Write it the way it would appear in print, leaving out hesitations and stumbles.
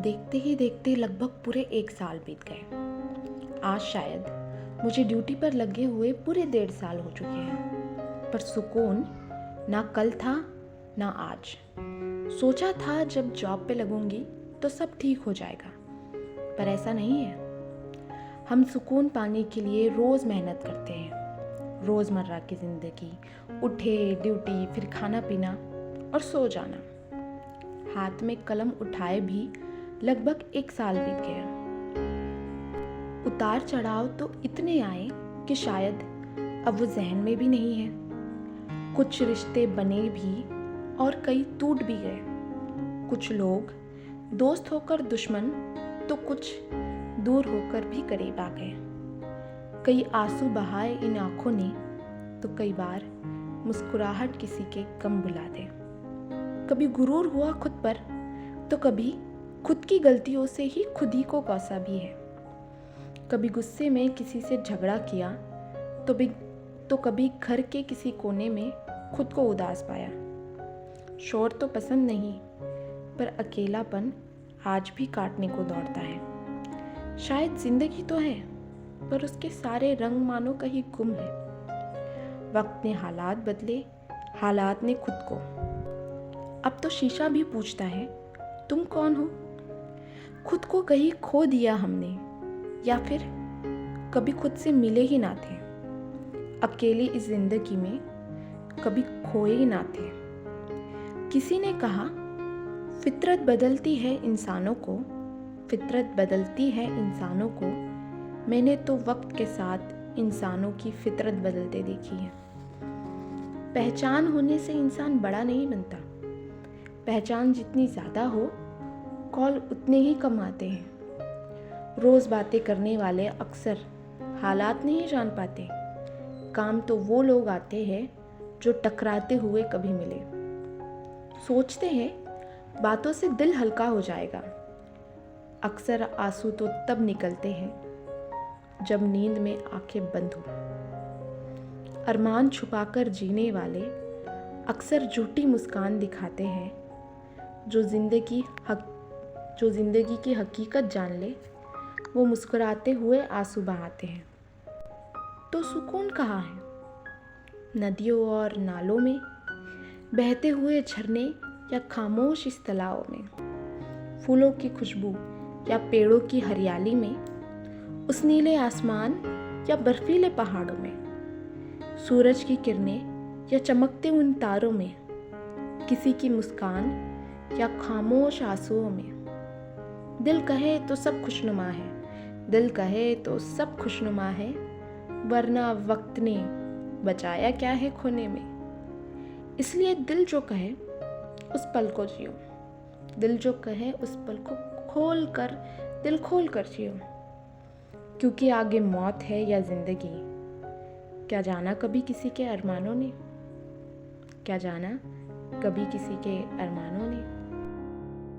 देखते ही देखते लगभग पूरे 1 साल बीत गए। आज शायद मुझे ड्यूटी पर लगे हुए पूरे 1.5 साल हो चुके हैं, पर सुकून ना कल था ना आज। सोचा था जब जॉब पे लगूंगी तो सब ठीक हो जाएगा, पर ऐसा नहीं है। हम सुकून पाने के लिए रोज़ मेहनत करते हैं। रोज़मर्रा की ज़िंदगी, उठे, ड्यूटी, फिर खाना पीना और सो जाना। हाथ में कलम उठाए भी लगभग 1 साल बीत गया। उतार चढ़ाव तो इतने आए कि शायद अब वो जहन में भी नहीं है। कुछ रिश्ते बने भी और कई टूट भी गए। कुछ लोग दोस्त होकर दुश्मन तो कुछ दूर होकर भी करीब आ गए। कई आंसू बहाए इन आंखों ने तो कई बार मुस्कुराहट किसी के गम भुला दे। कभी गुरूर हुआ खुद पर तो कभी खुद की गलतियों से ही खुद ही को कोसा भी है। कभी गुस्से में किसी से झगड़ा किया तो कभी घर के किसी कोने में खुद को उदास पाया। शोर तो पसंद नहीं, पर अकेलापन आज भी काटने को दौड़ता है। शायद जिंदगी तो है, पर उसके सारे रंग मानो कहीं गुम है। वक्त ने हालात बदले, हालात ने खुद को। अब तो शीशा भी पूछता है, तुम कौन हो? खुद को कहीं खो दिया हमने, या फिर कभी खुद से मिले ही ना थे। अकेले इस जिंदगी में कभी खोए ही ना थे। किसी ने कहा, फितरत बदलती है इंसानों को, फितरत बदलती है इंसानों को। मैंने तो वक्त के साथ इंसानों की फितरत बदलते देखी है। पहचान होने से इंसान बड़ा नहीं बनता। पहचान जितनी ज़्यादा हो, कॉल उतने ही कम आते हैं। रोज़ बातें करने वाले अक्सर हालात नहीं जान पाते। काम तो वो लोग आते हैं जो टकराते हुए कभी मिले। सोचते हैं बातों से दिल हल्का हो जाएगा। अक्सर आंसू तो तब निकलते हैं जब नींद में आंखें बंद हो। अरमान छुपाकर जीने वाले अक्सर झूठी मुस्कान दिखाते हैं। जो जिंदगी की हकीकत जान ले, वो मुस्कुराते हुए आंसू बहाते हैं। तो सुकून कहाँ है? नदियों और नालों में, बहते हुए झरने या खामोश इस तालाब में, फूलों की खुशबू या पेड़ों की हरियाली में, उस नीले आसमान या बर्फीले पहाड़ों में, सूरज की किरणें या चमकते उन तारों में, किसी की मुस्कान या खामोश आंसुओं में। दिल कहे तो सब खुशनुमा है, दिल कहे तो सब खुशनुमा है, वरना वक्त ने बचाया क्या है खोने में। इसलिए दिल जो कहे उस पल को जियो, दिल जो कहे उस पल को दिल खोल कर जियो। क्योंकि आगे मौत है या जिंदगी, क्या जाना कभी किसी के अरमानों ने? क्या जाना कभी किसी के अरमानों ने?